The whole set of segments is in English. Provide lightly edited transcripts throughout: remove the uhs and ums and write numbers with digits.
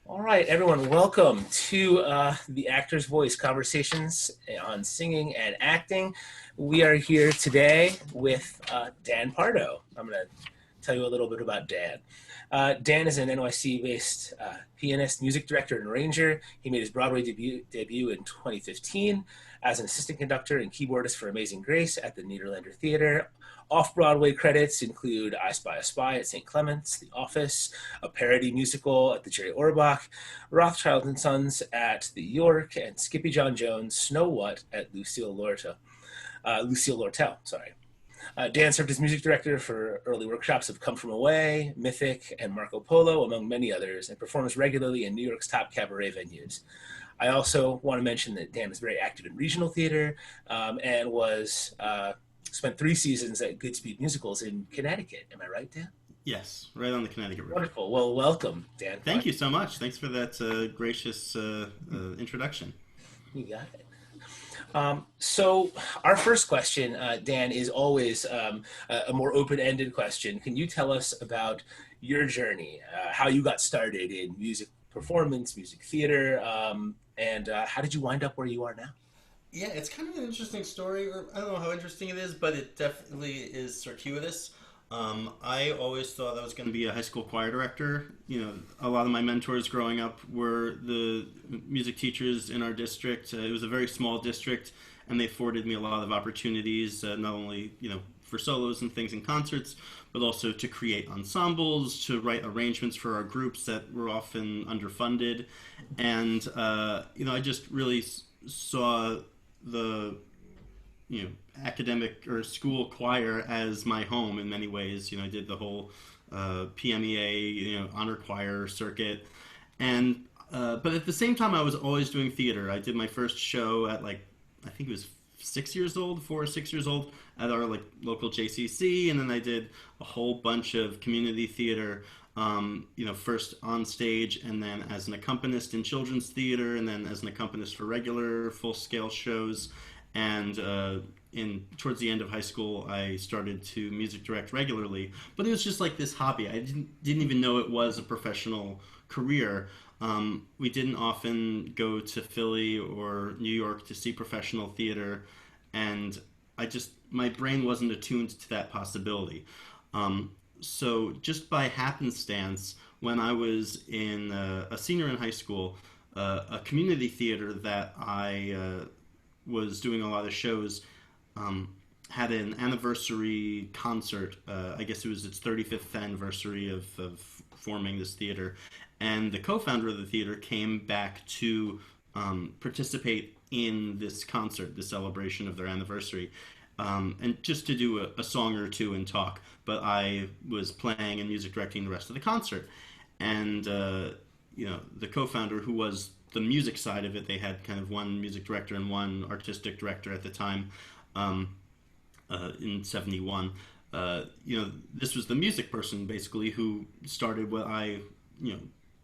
All right, everyone, welcome to the Actor's Voice Conversations on Singing and Acting. We are here today with Dan Pardo. I'm going to tell you a little bit about Dan. Dan is an NYC-based pianist, music director, and arranger. He made his Broadway debut in 2015 as an assistant conductor and keyboardist for Amazing Grace at the Nederlander Theater. Off-Broadway credits include I Spy a Spy at St. Clement's, The Office, a parody musical at the Jerry Orbach, Rothschild and Sons at the York, and Skippy John Jones' Snow What at Lucille Lortel. Sorry. Dan served as music director for early workshops of Come From Away, Mythic, and Marco Polo, among many others, and performs regularly in New York's top cabaret venues. I also want to mention that Dan is very active in regional theater and was spent 3 seasons at Goodspeed Musicals in Connecticut. Am I right, Dan? Yes, right on the Connecticut River. Wonderful. Well, welcome, Dan. Thank you so much. Thanks for that gracious introduction. You got it. So our first question, Dan, is always a more open-ended question. Can you tell us about your journey, how you got started in music performance, music theater, and how did you wind up where you are now? Yeah, it's kind of an interesting story, or I don't know how interesting it is, but it definitely is circuitous. I always thought I was going to be a high school choir director. You know, a lot of my mentors growing up were the music teachers in our district. It was a very small district, and they afforded me a lot of opportunities, not only, for solos and things in concerts, but also to create ensembles, to write arrangements for our groups that were often underfunded. And, I just really saw the academic or school choir as my home in many ways. I did the whole PMEA, honor choir circuit, and but at the same time, I was always doing theater. I did my first show at I think it was 6 years old, 4 or 6 years old, at our local JCC, and then I did a whole bunch of community theater. First on stage, and then as an accompanist in children's theater, and then as an accompanist for regular full-scale shows. And towards the end of high school, I started to music direct regularly. But it was just like this hobby. I didn't even know it was a professional career. We didn't often go to Philly or New York to see professional theater, and my brain wasn't attuned to that possibility. So just by happenstance, when I was a senior in high school, a community theater that I was doing a lot of shows had an anniversary concert. I guess it was its 35th anniversary of forming this theater. And the co-founder of the theater came back to participate in this concert, the celebration of their anniversary. And just to do a song or two and talk, but I was playing and music directing the rest of the concert. And, the co-founder, who was the music side of it, they had kind of one music director and one artistic director at the time, in 71. This was the music person, basically, who started what I,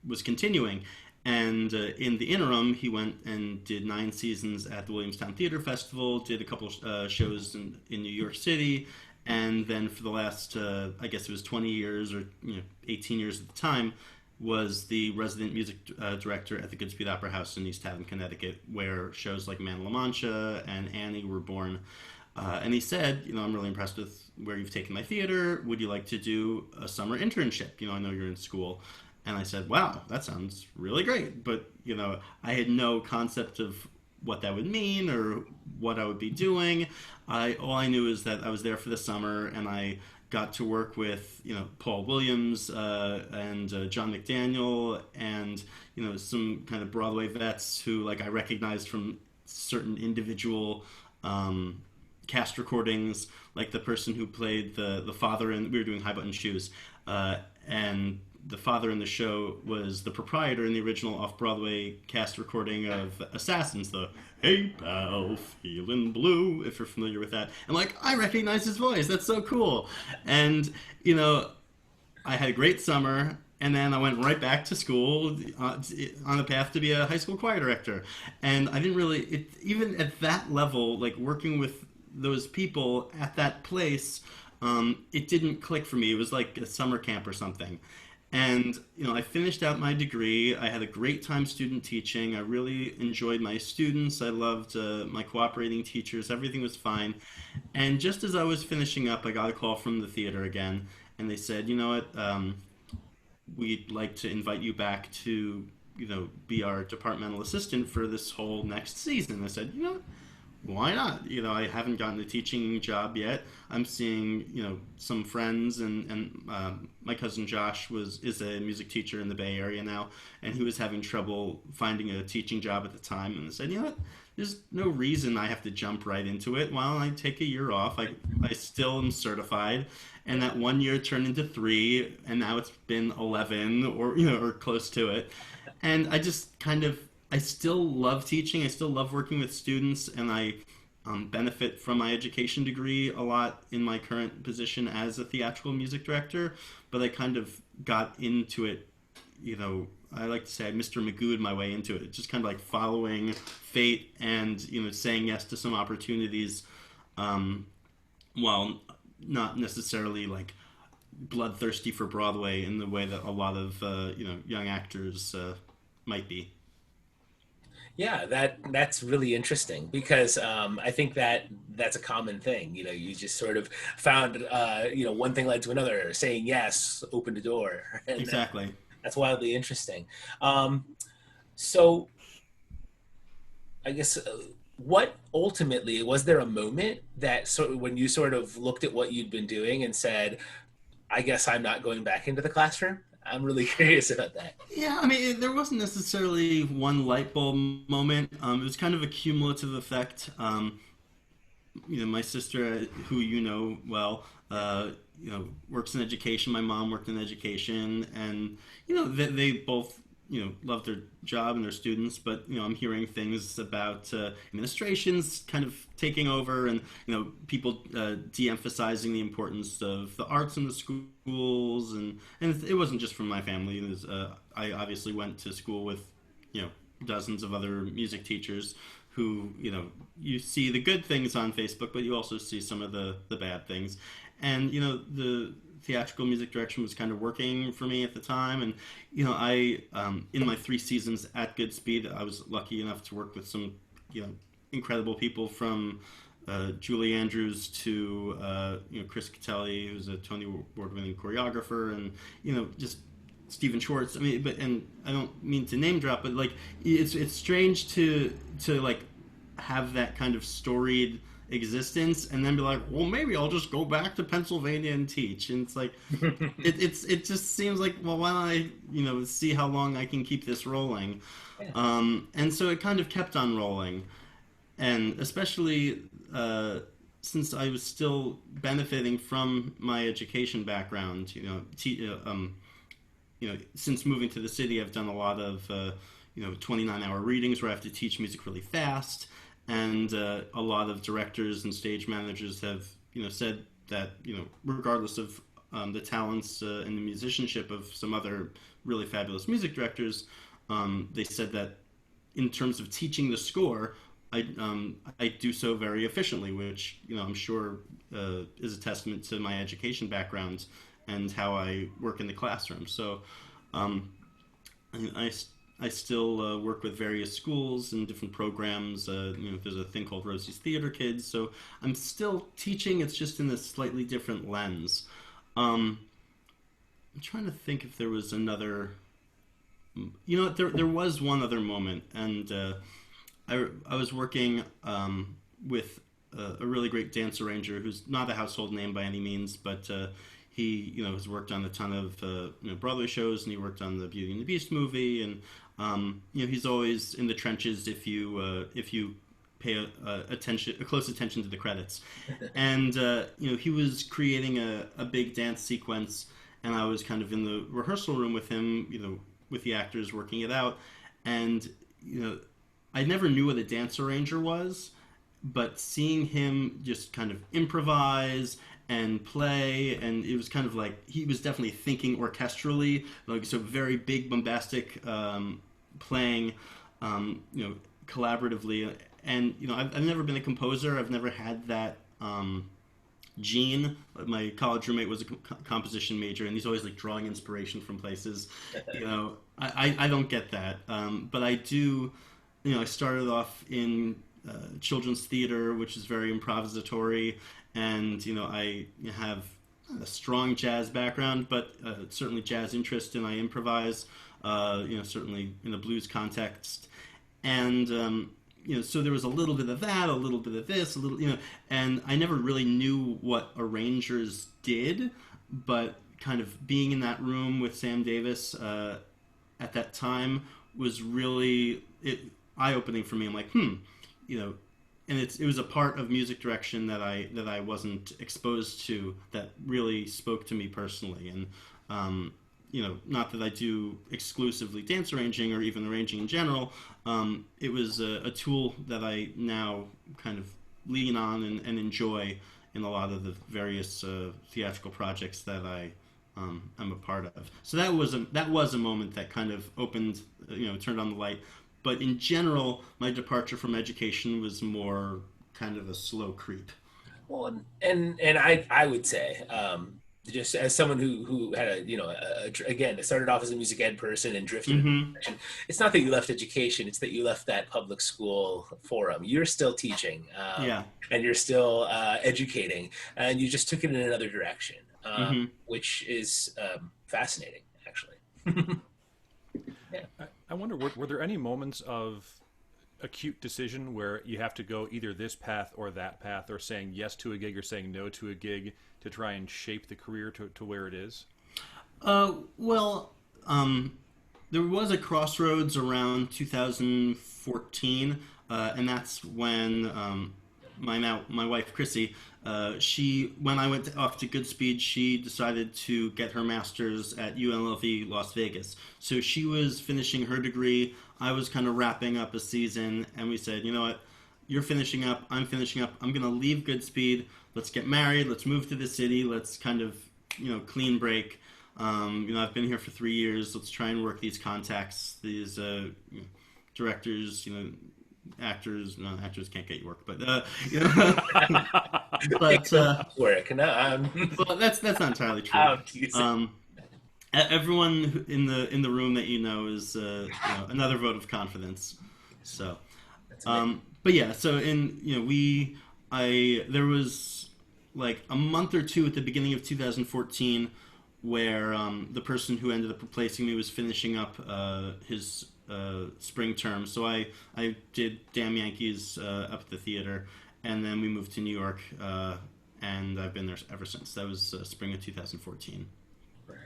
was continuing. And in the interim, he went and did 9 seasons at the Williamstown Theater Festival, did a couple shows in New York City, and then for the last, I guess it was 20 years or 18 years at the time, was the resident music director at the Goodspeed Opera House in East Haven, Connecticut, where shows like Man La Mancha and Annie were born. And he said, I'm really impressed with where you've taken my theater. Would you like to do a summer internship? I know you're in school. And I said, wow, that sounds really great. But, I had no concept of what that would mean or what I would be doing. All I knew is that I was there for the summer, and I got to work with, Paul Williams and John McDaniel and, some kind of Broadway vets who, I recognized from certain individual cast recordings, like the person who played the father in, we were doing High Button Shoes, and the father in the show was the proprietor in the original off-Broadway cast recording of Assassins, the "Hey pal, feeling blue," if you're familiar with that. And I recognize his voice. That's so cool. And, I had a great summer, and then I went right back to school on the path to be a high school choir director. And I didn't really, even at that level, working with those people at that place, it didn't click for me. It was like a summer camp or something. And I finished out my degree. I had a great time student teaching. I really enjoyed my students. I loved my cooperating teachers. Everything was fine. And just as I was finishing up, I got a call from the theater again, and they said, "You know what? We'd like to invite you back to, be our departmental assistant for this whole next season." I said, why not? I haven't gotten a teaching job yet. I'm seeing, some friends, and my cousin Josh is a music teacher in the Bay Area now, and he was having trouble finding a teaching job at the time. And I said, what? There's no reason I have to jump right into it. Why don't I take a year off? I still am certified, and that 1 year turned into 3, and now it's been 11, or close to it. And I just kind of I still love teaching. I still love working with students, and I benefit from my education degree a lot in my current position as a theatrical music director. But I kind of got into it. I like to say I Mr. Magoo'd my way into it. Just kind of like following fate and saying yes to some opportunities, um, while not necessarily like bloodthirsty for Broadway in the way that a lot of young actors might be. Yeah, that's really interesting because I think that that's a common thing. You just sort of found one thing led to another, saying yes opened a door, and Exactly. that's wildly interesting. Um, so I guess what ultimately was there a moment that sort of when you sort of looked at what you'd been doing and said, I guess I'm not going back into the classroom? I'm really curious about that. Yeah, I mean, there wasn't necessarily one light bulb moment. It was kind of a cumulative effect. My sister, who you know well, works in education. My mom worked in education, and they both love their job and their students. But I'm hearing things about administrations kind of taking over, and people de-emphasizing the importance of the arts in the schools, and it wasn't just from my family. It was, I obviously went to school with you know dozens of other music teachers who you see the good things on Facebook, but you also see some of the bad things. And the theatrical music direction was kind of working for me at the time, and I in my 3 seasons at Goodspeed, I was lucky enough to work with some incredible people from Julie Andrews to Chris Catelli, who's a Tony Award-winning choreographer, and just Stephen Schwartz. I mean, and I don't mean to name drop, but like it's strange to like have that kind of storied existence and then be like, well, maybe I'll just go back to Pennsylvania and teach. And it's like it just seems like, well, why don't I see how long I can keep this rolling? Yeah. And so it kind of kept on rolling, and especially since I was still benefiting from my education background, since moving to the city, I've done a lot of 29-hour readings where I have to teach music really fast, and a lot of directors and stage managers have said that regardless of the talents and the musicianship of some other really fabulous music directors, they said that in terms of teaching the score, I do so very efficiently, which I'm sure is a testament to my education background and how I work in the classroom. So um, I, I still work with various schools and different programs. There's a thing called Rosie's Theater Kids, so I'm still teaching. It's just in a slightly different lens. Um, I'm trying to think if there was another. There was one other moment, and I was working with a really great dance arranger who's not a household name by any means, but he has worked on a ton of Broadway shows, and he worked on the Beauty and the Beast movie, and he's always in the trenches if you pay a close attention to the credits. And he was creating a big dance sequence, and I was kind of in the rehearsal room with him, with the actors working it out, and I never knew what a dance arranger was, but seeing him just kind of improvise and play, and it was kind of like he was definitely thinking orchestrally, like so very big bombastic playing, collaboratively. And I've never been a composer. I've never had that Gene, my college roommate, was a composition major, and he's always like drawing inspiration from places. I don't get that, but I do. I started off in children's theater, which is very improvisatory, and I have a strong jazz background, but certainly jazz interest, and I improvise. Certainly in a blues context, and so there was a little bit of that, a little bit of this, a little, and I never really knew what arrangers did, but kind of being in that room with Sam Davis at that time was really eye-opening for me. I'm like, and it was a part of music direction that I wasn't exposed to that really spoke to me personally, and not that I do exclusively dance arranging or even arranging in general. It was a tool that I now kind of lean on and enjoy in a lot of the various theatrical projects that I'm a part of. So that was a moment that kind of opened, turned on the light. But in general, my departure from education was more kind of a slow creep. Well, and I would say, just as someone who had again, started off as a music ed person and drifted in that Hmm. direction, it's not that you left education, it's that you left that public school forum. You're still teaching, Yeah. and you're still educating, and you just took it in another direction, Hmm. which is fascinating, actually. Yeah. I wonder, were there any moments of acute decision where you have to go either this path or that path, or saying yes to a gig or saying no to a gig to try and shape the career to where it is? Well, there was a crossroads around 2014, and that's when my wife Chrissy, when I went off to Goodspeed, she decided to get her master's at UNLV Las Vegas. So she was finishing her degree. I was kind of wrapping up a season, and we said, you know what, you're finishing up, I'm finishing up. I'm gonna leave Goodspeed. Let's get married. Let's move to the city. Let's kind of clean break. I've been here for 3 years. Let's try and work these contacts, these directors, actors. No, actors can't get you work, but but Work. No, well, that's not entirely true. I'm teasing. Everyone in the room that is another vote of confidence. So, That's amazing. but yeah, so there was like a month or two at the beginning of 2014 where the person who ended up replacing me was finishing up his spring term. So I did Damn Yankees up at the theater, and then we moved to New York, and I've been there ever since. That was spring of 2014. Right.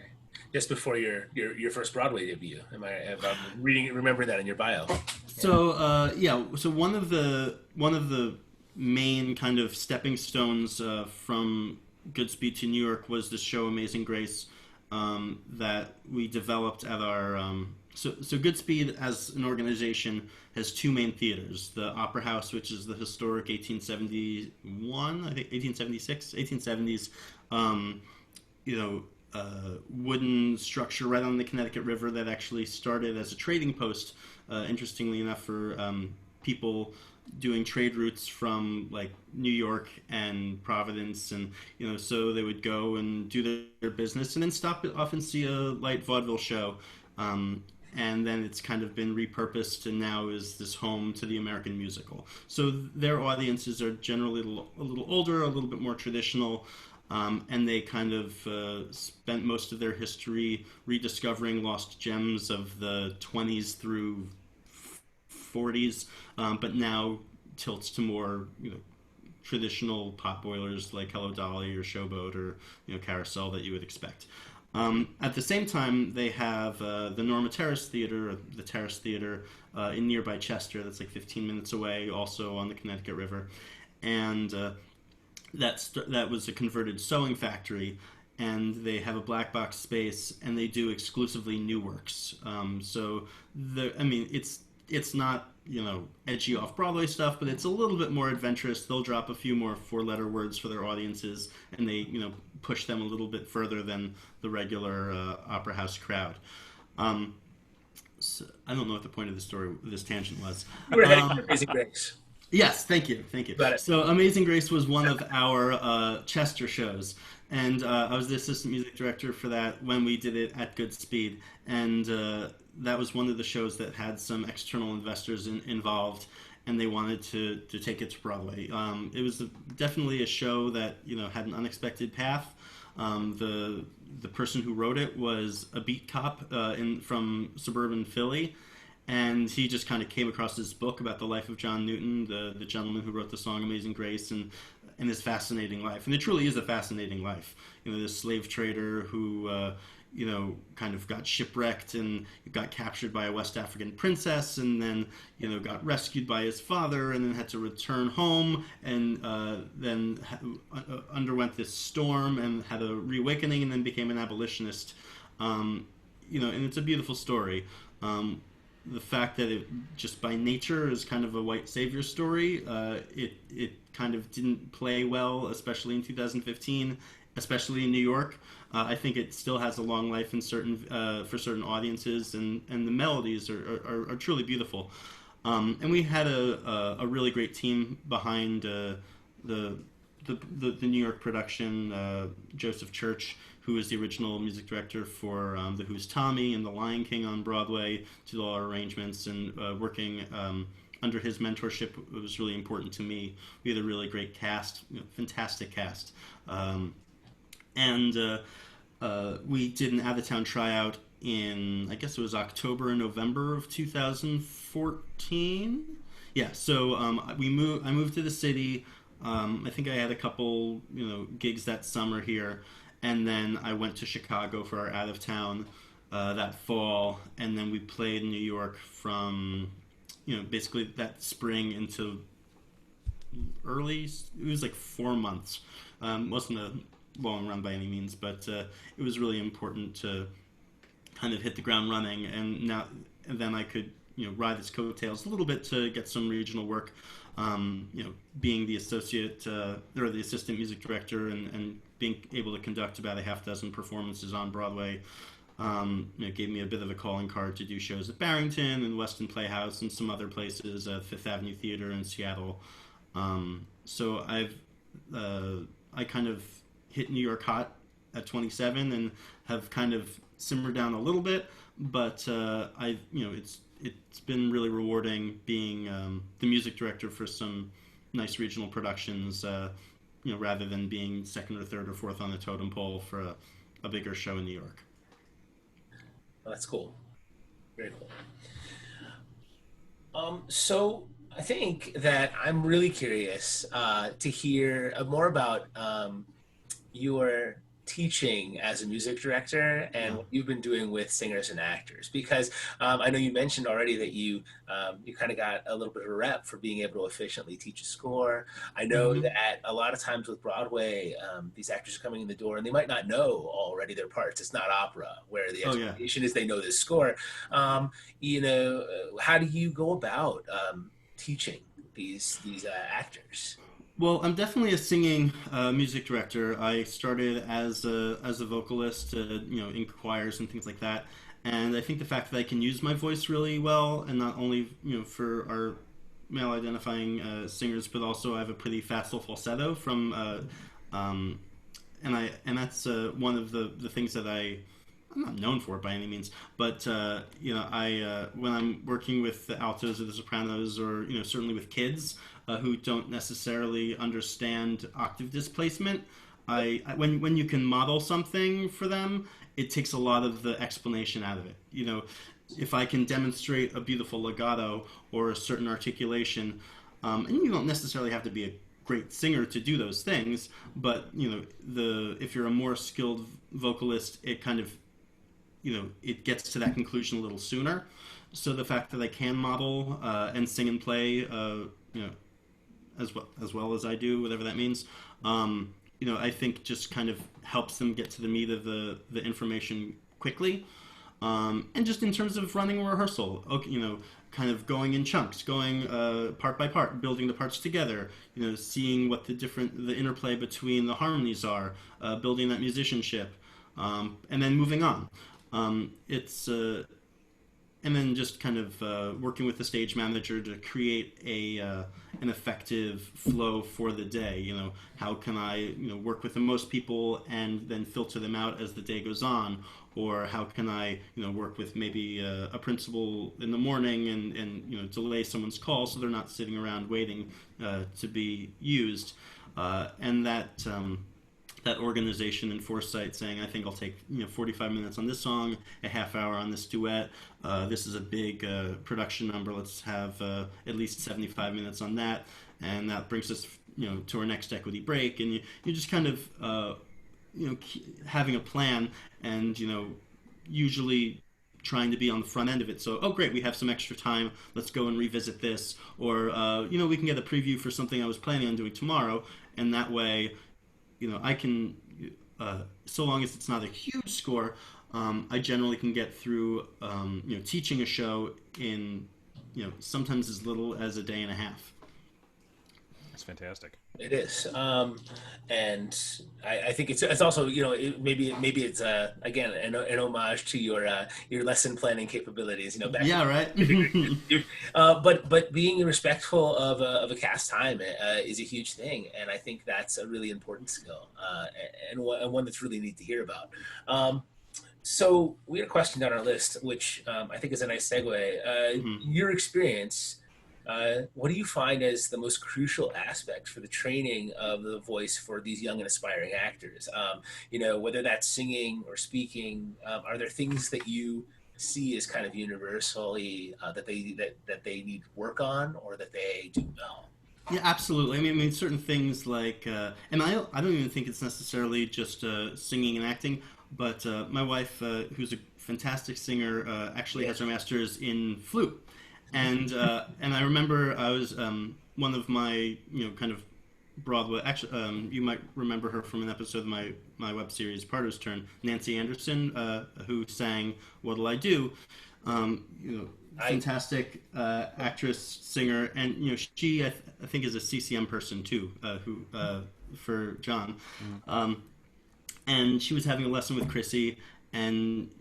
Just before your first Broadway debut. Am I remembering that in your bio? So so one of the main kind of stepping stones from Goodspeed to New York was this show Amazing Grace that we developed at our so Goodspeed as an organization has two main theaters: the Opera House, which is the historic 1871, I think 1876, 1870s, wooden structure right on the Connecticut River that actually started as a trading post. Interestingly enough, for people doing trade routes from like New York and Providence, and so they would go and do their business and then stop off and see a light vaudeville show. And then it's kind of been repurposed and now is this home to the American musical. So their audiences are generally a little older, a little bit more traditional, and they kind of spent most of their history rediscovering lost gems of the 20s through 40s, but now tilts to more traditional pot boilers like Hello Dolly or Showboat or Carousel that you would expect. At the same time, they have the Norma Terrace Theater, or the Terrace Theater, in nearby Chester. That's like 15 minutes away, also on the Connecticut River, and that was a converted sewing factory. And they have a black box space, and they do exclusively new works. So it's not edgy off Broadway stuff, but it's a little bit more adventurous. They'll drop a few more four-letter words for their audiences, and they push them a little bit further than the regular opera house crowd. So I don't know what the point of this tangent was. You were heading for Amazing Grace. Yes, thank you, thank you. Got it. So, Amazing Grace was one of our Chester shows, and I was the assistant music director for that when we did it at good speed, and that was one of the shows that had some external investors involved, and they wanted to take it to Broadway. It was definitely a show that had an unexpected path. The person who wrote it was a beat cop from suburban Philly, and he just kind of came across this book about the life of John Newton, the gentleman who wrote the song "Amazing Grace," and his fascinating life. And it truly is a fascinating life. This slave trader who kind of got shipwrecked and got captured by a West African princess, and then got rescued by his father, and then had to return home, and then underwent this storm and had a reawakening, and then became an abolitionist. And it's a beautiful story. The fact that it just by nature is kind of a white savior story, it kind of didn't play well, especially in 2015, especially in New York. I think it still has a long life in for certain audiences, and the melodies are truly beautiful. And we had a really great team behind the New York production. Joseph Church, who is the original music director for The Who's Tommy and The Lion King on Broadway, did all our arrangements, and working under his mentorship was really important to me. We had a really great cast, fantastic cast. And we did an out-of-town tryout in, I guess it was October and November of 2014. Yeah, so I moved to the city. I think I had a couple, gigs that summer here, and then I went to Chicago for our out-of-town that fall, and then we played in New York from, basically that spring into early. It was like 4 months. Wasn't a long run by any means, but it was really important to kind of hit the ground running, and then I could ride its coattails a little bit to get some regional work. Being the associate or the assistant music director, and being able to conduct about a half dozen performances on Broadway, gave me a bit of a calling card to do shows at Barrington and Weston Playhouse and some other places, Fifth Avenue Theater in Seattle. So I kind of hit New York hot at 27 and have kind of simmered down a little bit, but it's been really rewarding being the music director for some nice regional productions, rather than being second or third or fourth on the totem pole for a bigger show in New York. Well, that's cool. Very cool. So I think that I'm really curious to hear more about your teaching as a music director and what you've been doing with singers and actors, because I know you mentioned already that you kind of got a little bit of a rep for being able to efficiently teach a score. I know Mm-hmm. that a lot of times with Broadway, these actors are coming in the door and they might not know already their parts. It's not opera where the Oh yeah. expectation is they know this score. How do you go about teaching these actors? Well, I'm definitely a singing music director. I started as a vocalist, in choirs and things like that. And I think the fact that I can use my voice really well, and not only for our male-identifying singers, but also I have a pretty facile falsetto from, and that's one of the things that I'm not known for it by any means, but I when I'm working with the altos or the sopranos, or certainly with kids who don't necessarily understand octave displacement, when you can model something for them, it takes a lot of the explanation out of it. If I can demonstrate a beautiful legato or a certain articulation, and you don't necessarily have to be a great singer to do those things, but if you're a more skilled vocalist, it kind of it gets to that conclusion a little sooner. So the fact that I can model and sing and play, as well as I do, whatever that means, I think just kind of helps them get to the meat of the information quickly. And just in terms of running a rehearsal, okay, kind of going in chunks, going part by part, building the parts together, seeing what the interplay between the harmonies are, building that musicianship, and then moving on. It's and then just kind of working with the stage manager to create an effective flow for the day. How can I work with the most people and then filter them out as the day goes on, or how can I work with maybe a principal in the morning and delay someone's call so they're not sitting around waiting to be used, and that organization and foresight, saying, I think I'll take 45 minutes on this song, a half hour on this duet. This is a big production number. Let's have at least 75 minutes on that, and that brings us to our next equity break. And you just kind of having a plan, and usually trying to be on the front end of it. So, oh great, we have some extra time. Let's go and revisit this, or we can get a preview for something I was planning on doing tomorrow, and that way. I can, so long as it's not a huge score, I generally can get through, teaching a show in, sometimes as little as a day and a half. That's fantastic. It is, and I think it's also maybe it's again an homage to your lesson planning capabilities. Back right. But being respectful of a cast time is a huge thing, and I think that's a really important skill, and one that's really neat to hear about. So we had a question down our list, which I think is a nice segue. Your experience. What do you find as the most crucial aspect for the training of the voice for these young and aspiring actors? Whether that's singing or speaking, are there things that you see as kind of universally that they need work on, or that they do well? Yeah, absolutely. I mean, certain things like, and I don't even think it's necessarily just singing and acting, but my wife, who's a fantastic singer, actually has her master's in flute. And I remember I was one of my kind of Broadway. Actually, you might remember her from an episode of my web series Pardo's Turn. Nancy Anderson, who sang "What'll I Do?" Fantastic actress, singer, and she I think is a CCM person too. Who for John, and she was having a lesson with Chrissy, and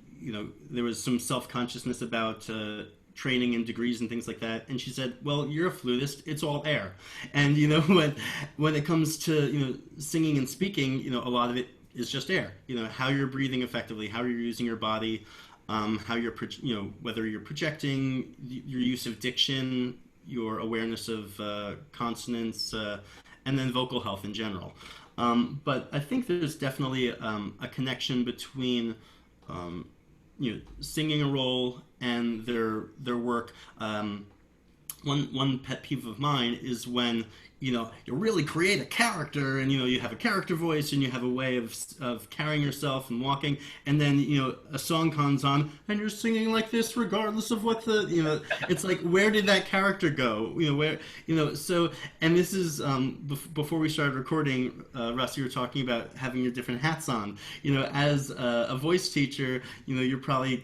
there was some self-consciousness about. Training and degrees and things like that, and she said, well, you're a flutist, it's all air. And when it comes to singing and speaking, a lot of it is just air. How you're breathing effectively, how you're using your body, how you're whether you're projecting, your use of diction, your awareness of consonants, and then vocal health in general. But I think there's definitely a connection between singing a role and their work. One pet peeve of mine is when you really create a character, and you have a character voice, and you have a way of carrying yourself and walking, and then a song comes on and you're singing like this regardless of what the it's like, where did that character go? Where so, and this is before we started recording, Russ, you were talking about having your different hats on. As a voice teacher, you're probably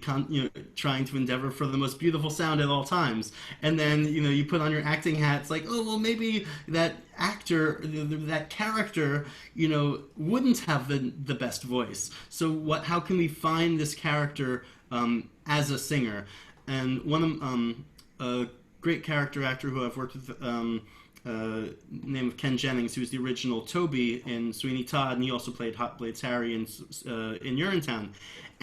trying to endeavor for the most beautiful sound at all times, and then you put on your acting hat. It's like, oh well, maybe that actor, that character, wouldn't have the best voice. So how can we find this character as a singer? And one a great character actor who I've worked with, name of Ken Jennings, who's the original Toby in Sweeney Todd, and he also played Hot Blades Harry in Urinetown.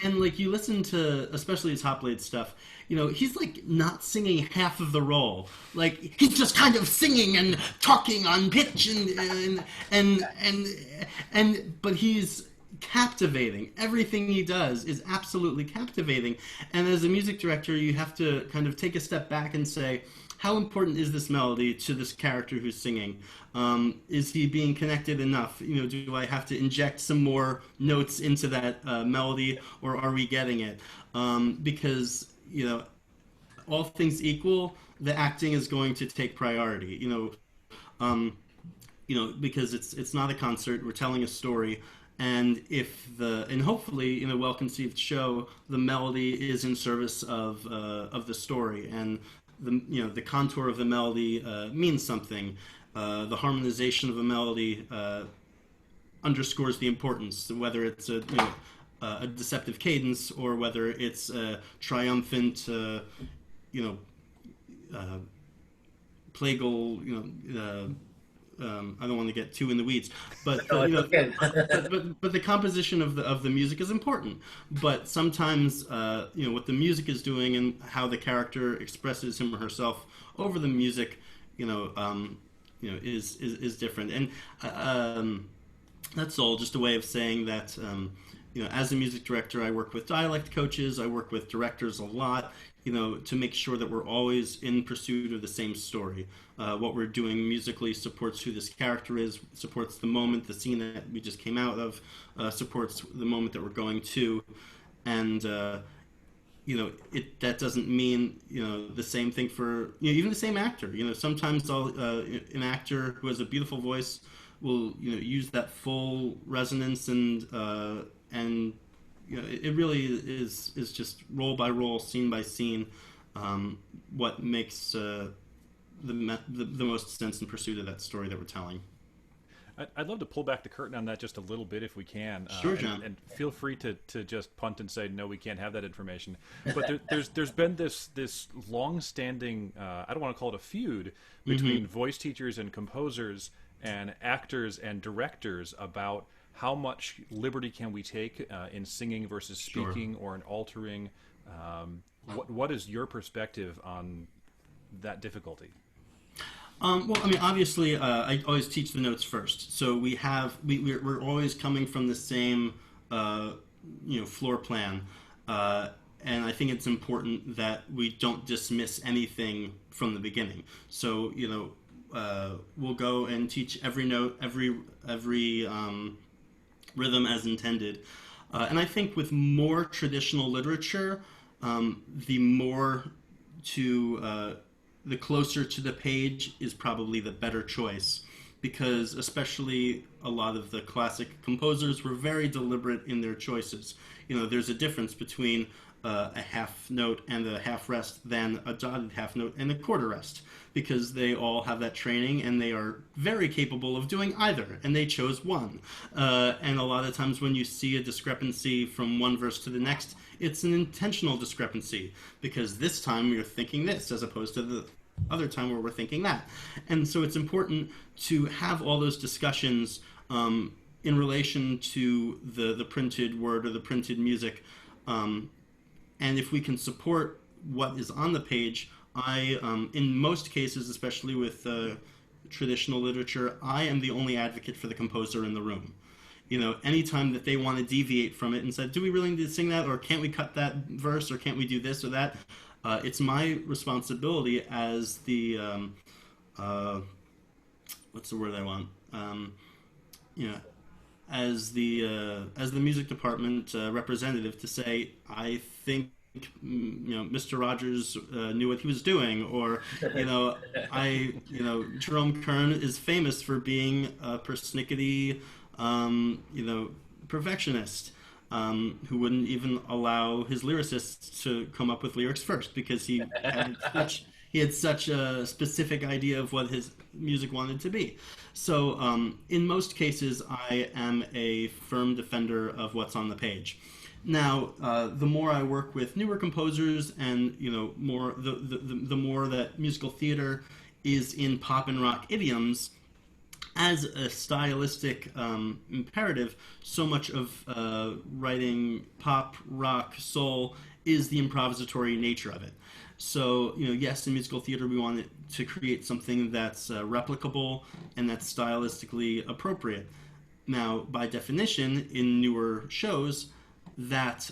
And like, you listen to especially his Hot Blades stuff, he's like not singing half of the role. Like, he's just kind of singing and talking on pitch, and but he's captivating. Everything he does is absolutely captivating. And as a music director, you have to kind of take a step back and say, how important is this melody to this character who's singing? Is he being connected enough? Do I have to inject some more notes into that melody, or are we getting it? Because all things equal, the acting is going to take priority. Because it's not a concert. We're telling a story. And and hopefully in a well-conceived show, the melody is in service of the story, and the contour of the melody means something. The harmonization of a melody underscores the importance, whether it's a deceptive cadence, or whether it's a triumphant, plagal, I don't want to get too in the weeds, but No, it's okay. but the composition of the music is important. But sometimes what the music is doing and how the character expresses him or herself over the music, is different. And that's all just a way of saying that. As a music director, I work with dialect coaches. I work with directors a lot, to make sure that we're always in pursuit of the same story. What we're doing musically supports who this character is, supports the moment, the scene that we just came out of, supports the moment that we're going to, and that doesn't mean the same thing for even the same actor. Sometimes an actor who has a beautiful voice will use that full resonance and it really is just role by role, scene by scene, what makes the most sense in pursuit of that story that we're telling. I'd love to pull back the curtain on that just a little bit if we can. Sure, John. And feel free to just punt and say, no, we can't have that information. But there's been this long-standing, I don't want to call it a feud, between voice teachers and composers and actors and directors about how much liberty can we take in singing versus speaking, or in altering. What is your perspective on that difficulty? Well, I mean, obviously, I always teach the notes first. So we're always coming from the same, floor plan. And I think it's important that we don't dismiss anything from the beginning. So, we'll go and teach every note, every rhythm as intended. And I think with more traditional literature, the closer to the page is probably the better choice, because especially a lot of the classic composers were very deliberate in their choices. There's a difference between a half note and a half rest than a dotted half note and a quarter rest, because they all have that training and they are very capable of doing either, and they chose one. And a lot of times when you see a discrepancy from one verse to the next, it's an intentional discrepancy, because this time you're thinking this as opposed to the other time where we're thinking that. And so it's important to have all those discussions in relation to the printed word or the printed music. And if we can support what is on the page, in most cases, especially with traditional literature, I am the only advocate for the composer in the room. Anytime that they want to deviate from it and say, do we really need to sing that, or can't we cut that verse, or can't we do this or that? It's my responsibility as the, what's the word I want? As the music department representative, to say, I think Mr. Rogers knew what he was doing, or Jerome Kern is famous for being a persnickety perfectionist, who wouldn't even allow his lyricists to come up with lyrics first, because he had such a specific idea of what his music wanted to be. So in most cases, I am a firm defender of what's on the page. Now, the more I work with newer composers, and more the more that musical theater is in pop and rock idioms, as a stylistic imperative, so much of writing pop, rock, soul is the improvisatory nature of it. So, yes, in musical theater we want to create something that's replicable and that's stylistically appropriate. Now, by definition, in newer shows, that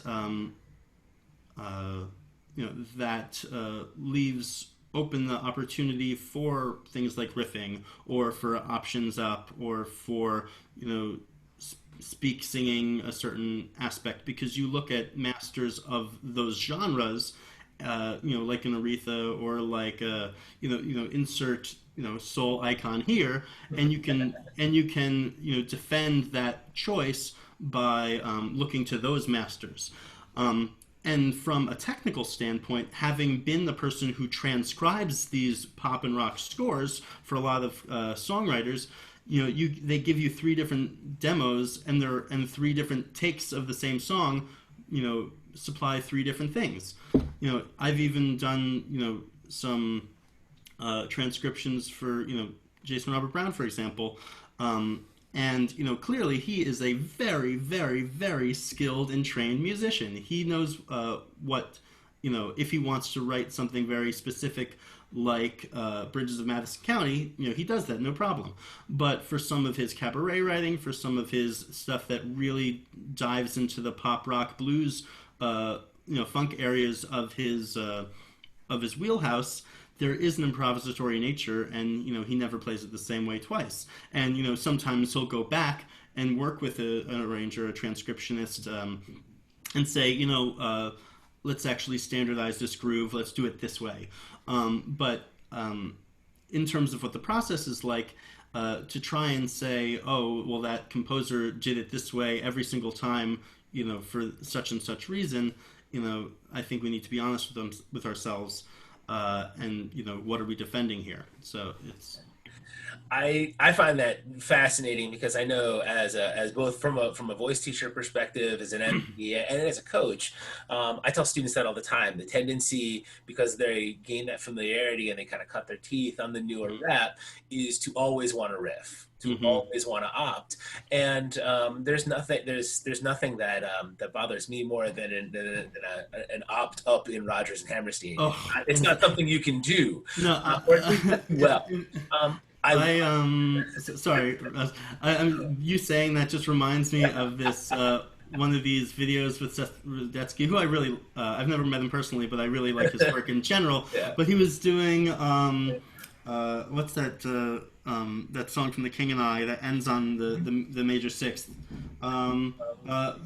leaves open the opportunity for things like riffing, or for options up, or for speak singing a certain aspect, because you look at masters of those genres, like an Aretha, or like insert soul icon here, and you can defend that choice by looking to those masters. And from a technical standpoint, having been the person who transcribes these pop and rock scores for a lot of songwriters, they give you three different demos, and three different takes of the same song, supply three different things. I've even done some transcriptions for Jason Robert Brown, for example. And clearly he is a very, very, very skilled and trained musician. He knows what if he wants to write something very specific like Bridges of Madison County, he does that, no problem. But for some of his cabaret writing, for some of his stuff that really dives into the pop rock blues, funk areas of his wheelhouse, there is an improvisatory nature, and he never plays it the same way twice. And sometimes he'll go back and work with an arranger, a transcriptionist, and say, let's actually standardize this groove. Let's do it this way. But in terms of what the process is like, to try and say, oh, well, that composer did it this way every single time, for such and such reason, I think we need to be honest with ourselves. And what are we defending here? So it's. I find that fascinating because I know as both from a voice teacher perspective, as an MP, and as a coach, I tell students that all the time. The tendency, because they gain that familiarity and they kind of cut their teeth on the newer rep, is to always want to riff, to always want to opt. And there's nothing that bothers me more than an opt up in Rodgers and Hammerstein. Oh. It's not something you can do. No, well. Sorry, you saying that just reminds me of this one of these videos with Seth Rudetsky, who I really I've never met him personally, but I really like his work in general. Yeah. But he was doing what's that that song from The King and I that ends on the major sixth, another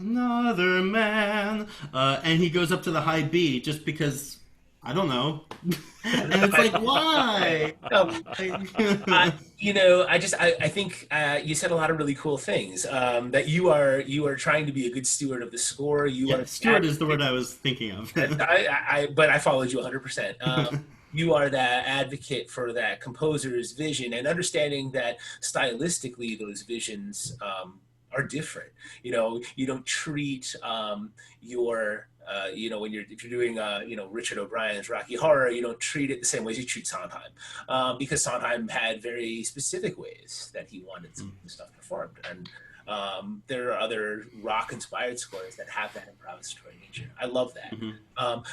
man, and he goes up to the high B just because. I don't know. And it's like, why? I think you said a lot of really cool things. That you are trying to be a good steward of the score. Steward is the word I was thinking of. But I followed you 100%. You are that advocate for that composer's vision and understanding that stylistically those visions are different. You don't treat if you're doing Richard O'Brien's Rocky Horror, you don't treat it the same way as you treat Sondheim, because Sondheim had very specific ways that he wanted some of the stuff performed, and there are other rock-inspired scores that have that improvisatory nature. I love that.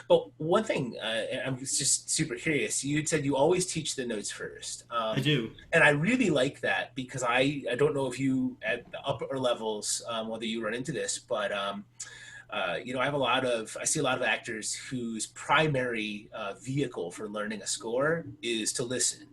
But one thing, I'm just super curious. You said you always teach the notes first. I do, and I really like that because I don't know if you at the upper levels whether you run into this, but. I see a lot of actors whose primary vehicle for learning a score is to listen,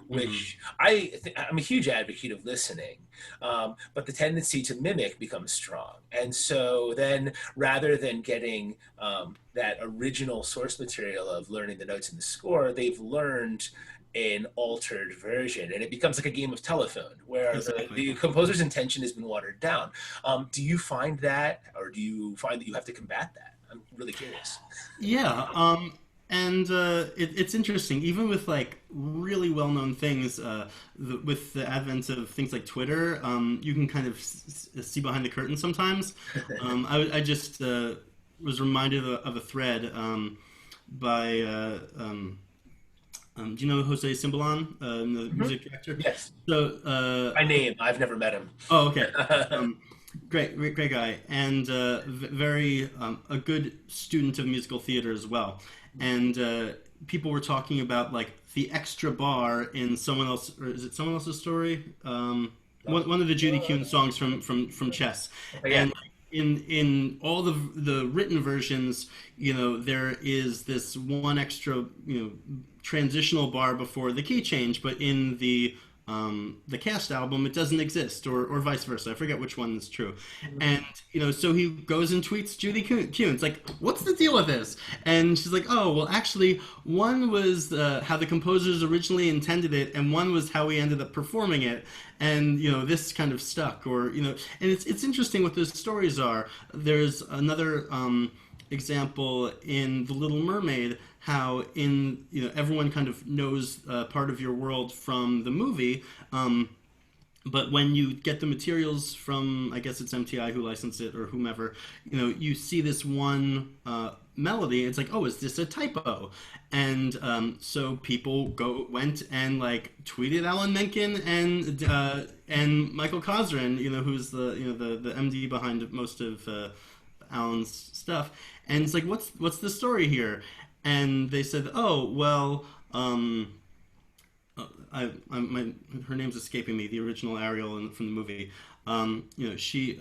which I'm a huge advocate of listening, but the tendency to mimic becomes strong. And so then rather than getting that original source material of learning the notes in the score, they've learned an altered version, and it becomes like a game of telephone where the composer's intention has been watered down. Do you find that, or do you find that you have to combat that? I'm really curious. Yeah, and it's interesting, even with like really well-known things, with the advent of things like Twitter, you can kind of see behind the curtain sometimes. I just was reminded of a thread by do you know Jose Simbalon, the music director? Yes. So by name, I've never met him. Oh, okay. Great guy, and very a good student of musical theater as well. And people were talking about like the extra bar in someone else, or is it someone else's story? One of the Judy Kuhn songs from Chess. Yeah. And in all the written versions, there is this one extra, transitional bar before the key change, but in the cast album it doesn't exist, or vice versa. I forget which one is true. And so he goes and tweets Judy Kuhn. It's like, what's the deal with this? And she's like, oh well, actually one was how the composers originally intended it, and one was how we ended up performing it. And this kind of stuck, and it's interesting what those stories are. There's another example in The Little Mermaid, how everyone kind of knows part of your world from the movie, But when you get the materials from, I guess it's MTI who licensed it or whomever, you see this one melody. It's like, oh, is this a typo? And so people went and like tweeted Alan Menken and Michael Cosrin, who's the MD behind most of Alan's stuff. And it's like, what's the story here? And they said, oh, well. Her name's escaping me. The original Ariel from the movie. She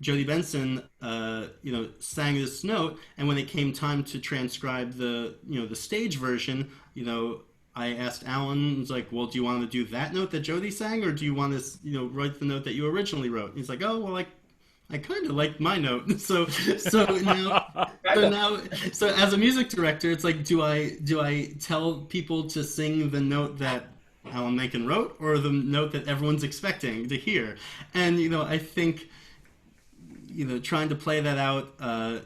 Jodie Benson, sang this note, and when it came time to transcribe the stage version, I asked Alan, it's like, well, do you want to do that note that Jodie sang, or do you want to, write the note that you originally wrote? And he's like, oh, well, I kind of like my note. So as a music director, it's like, do I tell people to sing the note that Alan Menken wrote, or the note that everyone's expecting to hear? And I think trying to play that out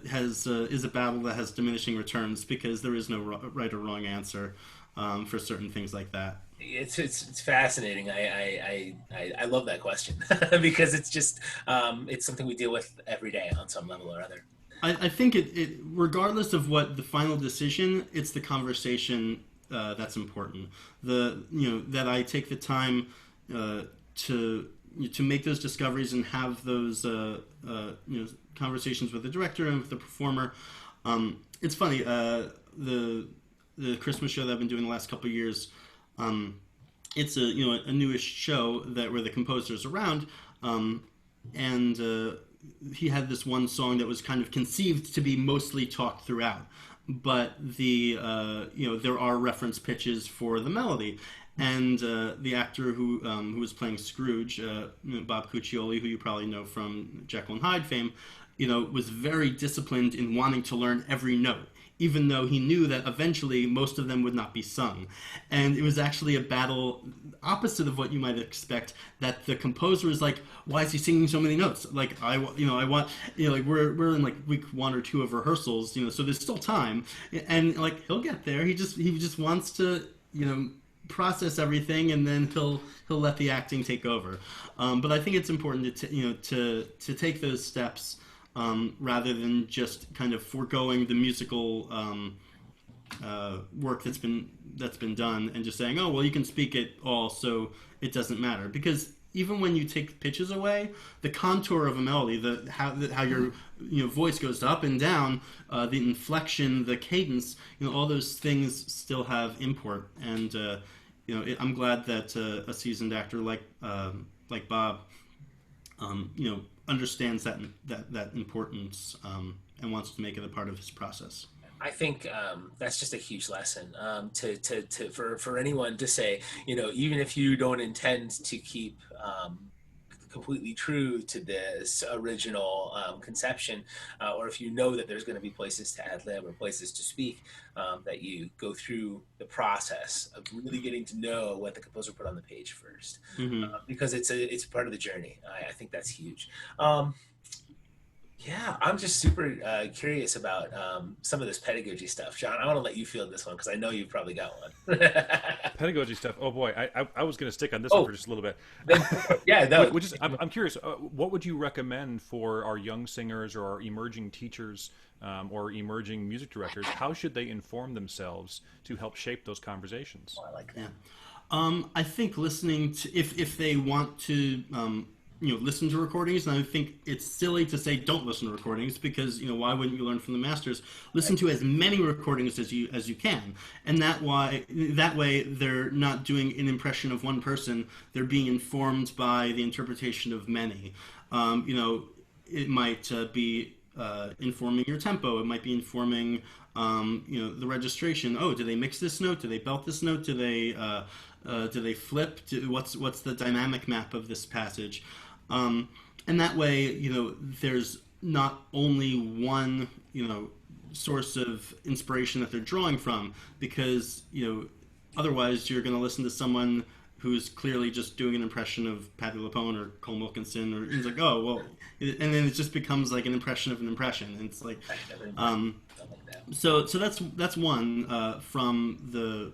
is a battle that has diminishing returns, because there is no right or wrong answer for certain things like that. It's fascinating. I love that question because it's just it's something we deal with every day on some level or other. I think it regardless of what the final decision, it's the conversation that's important. That I take the time to make those discoveries and have those conversations with the director and with the performer. It's funny, the Christmas show that I've been doing the last couple of years. It's a newish show where the composer's around, and he had this one song that was kind of conceived to be mostly talked throughout, but there are reference pitches for the melody, and the actor who was playing Scrooge, Bob Cuccioli, who you probably know from Jekyll and Hyde fame, was very disciplined in wanting to learn every note, even though he knew that eventually most of them would not be sung. And it was actually a battle opposite of what you might expect, that the composer was like, why is he singing so many notes? Like, I want, like we're in like week 1 or 2 of rehearsals, so there's still time. And like, he'll get there. He just wants to, process everything, and then he'll let the acting take over. But I think it's important to take those steps, rather than just kind of foregoing the musical work that's been done and just saying, oh, well, you can speak it all, so it doesn't matter. Because even when you take pitches away, the contour of a melody, how your voice goes up and down, the inflection, the cadence, all those things still have import. And I'm glad that a seasoned actor like Bob, understands that importance, and wants to make it a part of his process. I think that's just a huge lesson for anyone to say, even if you don't intend to keep completely true to this original conception, or if you know that there's going to be places to ad lib or places to speak, that you go through the process of really getting to know what the composer put on the page first, because it's part of the journey. I think that's huge. Yeah, I'm just super curious about some of this pedagogy stuff. John, I want to let you field this one because I know you've probably got one. Pedagogy stuff. Oh boy, I was going to stick on this one for just a little bit. Yeah, no. I'm curious. What would you recommend for our young singers or our emerging teachers or emerging music directors? How should they inform themselves to help shape those conversations? Oh, I like that. Yeah. I think listening to if they want to. Listen to recordings, and I think it's silly to say don't listen to recordings, because why wouldn't you learn from the masters? Listen to as many recordings as you can, and that way they're not doing an impression of one person; they're being informed by the interpretation of many. It might be informing your tempo. It might be informing the registration. Oh, do they mix this note? Do they belt this note? Do they flip? What's the dynamic map of this passage? And that way, there's not only one, source of inspiration that they're drawing from, because, otherwise you're going to listen to someone who's clearly just doing an impression of Patti LuPone or Cole Wilkinson, or it's like, oh, well, and then it just becomes like an impression of an impression. And it's like, so that's one, from the,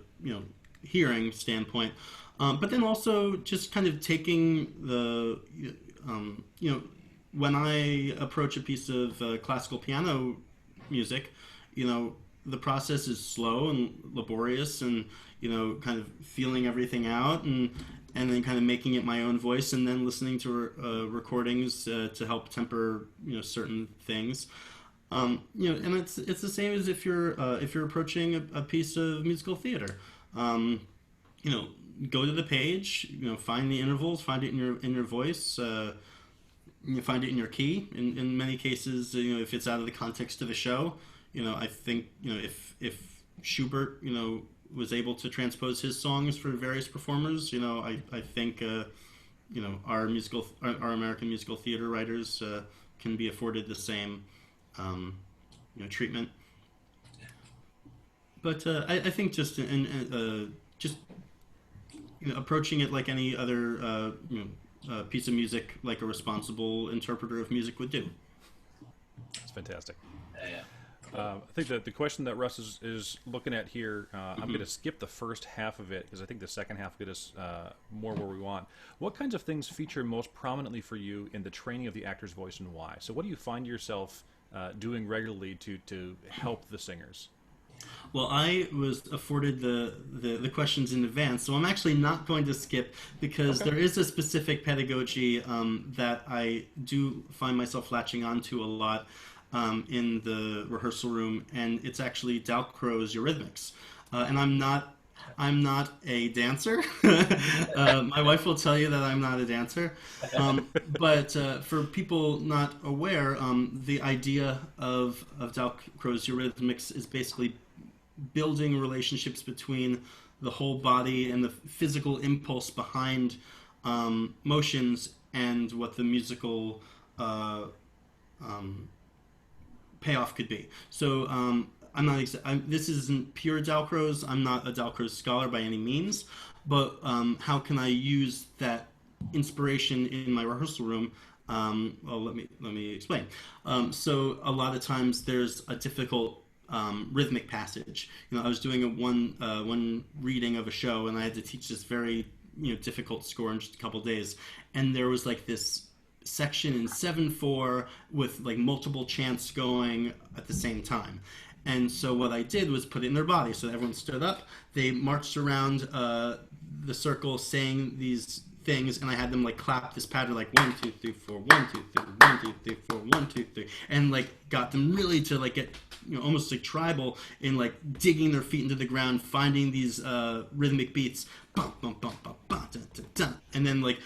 hearing standpoint. But then also just kind of taking you know, when I approach a piece of classical piano music, you know, the process is slow and laborious, and kind of feeling everything out, and then kind of making it my own voice, and then listening to recordings to help temper certain things. And it's the same as if you're approaching a piece of musical theater. Um, you know, Go to the page, find the intervals, find it in your voice. You find it in your key. In many cases, if it's out of the context of the show, I think if Schubert was able to transpose his songs for various performers, I think our American musical theater writers can be afforded the same treatment. But I think just approaching it like any other piece of music, like a responsible interpreter of music would do. That's fantastic. Yeah. I think that the question that Russ is looking at here, I'm going to skip the first half of it because I think the second half will get us more where we want. What kinds of things feature most prominently for you in the training of the actor's voice, and why? So what do you find yourself doing regularly to help the singers? Well, I was afforded the questions in advance, so I'm actually not going to skip, because Okay. there is a specific pedagogy that I do find myself latching onto a lot in the rehearsal room, and it's actually Dalcroze Eurythmics. And I'm not a dancer. My wife will tell you that I'm not a dancer. But for people not aware, the idea of Dalcroze Eurythmics is basically building relationships between the whole body and the physical impulse behind motions and what the musical payoff could be. So this isn't pure Dalcroze. I'm not a Dalcroze scholar by any means, but how can I use that inspiration in my rehearsal room? Well, let me explain. So a lot of times there's a difficult rhythmic passage. I was doing one reading of a show, and I had to teach this very difficult score in just a couple days, and there was like this section in 7/4 with like multiple chants going at the same time. And so what I did was put it in their body. So everyone stood up, they marched around the circle saying these things, and I had them like clap this pattern, like 1 2 3 4 1 2 3 1 2 3 4 1 2 3, and like got them really to like get almost like tribal in like digging their feet into the ground, finding these rhythmic beats, bum, bum, bum, bum, bum, dun, dun, dun. And then like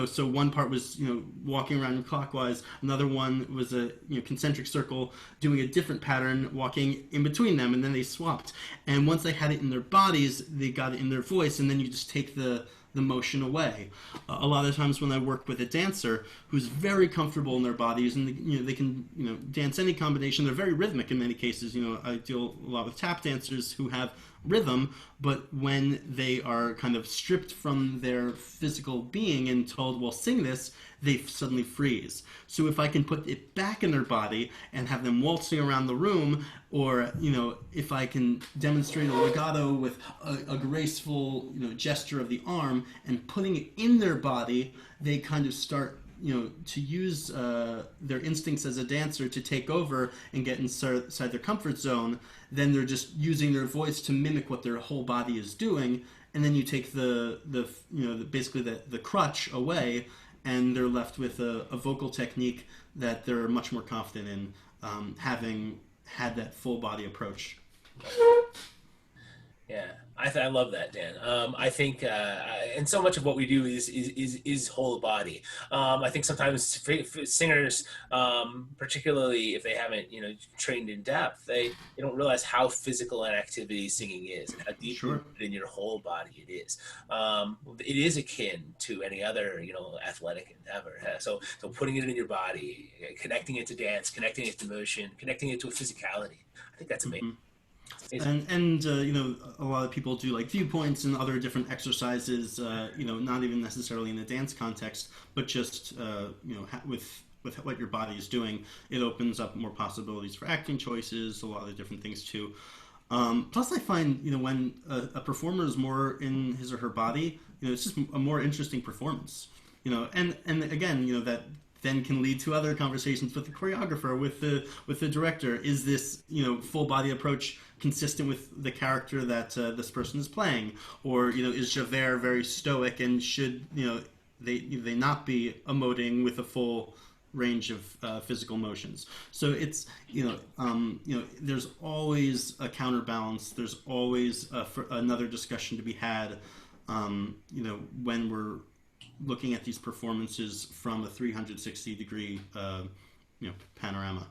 so one part was walking around clockwise, another one was a concentric circle doing a different pattern, walking in between them, and then they swapped. And once they had it in their bodies, they got it in their voice, and then you just take the motion away. A lot of times when I work with a dancer who's very comfortable in their bodies, and they can dance any combination, they're very rhythmic in many cases. I deal a lot with tap dancers who have rhythm, but when they are kind of stripped from their physical being and told, well, sing this, they suddenly freeze. So if I can put it back in their body and have them waltzing around the room, or if I can demonstrate a legato with a graceful gesture of the arm and putting it in their body, they kind of start to use their instincts as a dancer to take over and get inside their comfort zone. Then they're just using their voice to mimic what their whole body is doing, and then you take basically the crutch away, and they're left with a vocal technique that they're much more confident in, having had that full body approach. Yeah, I love that, Dan. I think, and so much of what we do is whole body. I think sometimes singers, particularly if they haven't trained in depth, they don't realize how physical an activity singing is, and how deeply Sure. rooted in your whole body it is. It is akin to any other athletic endeavor. So putting it in your body, connecting it to dance, connecting it to motion, connecting it to a physicality. I think that's amazing. Mm-hmm. And a lot of people do like viewpoints and other different exercises, not even necessarily in a dance context, but just with what your body is doing, it opens up more possibilities for acting choices, a lot of different things too. Plus, I find when a performer is more in his or her body, it's just a more interesting performance. And again, that then can lead to other conversations with the choreographer, with the director. Is this full body approach consistent with the character that this person is playing, or is Javert very stoic and should they not be emoting with a full range of physical motions? So it's there's always a counterbalance. There's always another discussion to be had. When we're looking at these performances from a 360-degree panorama.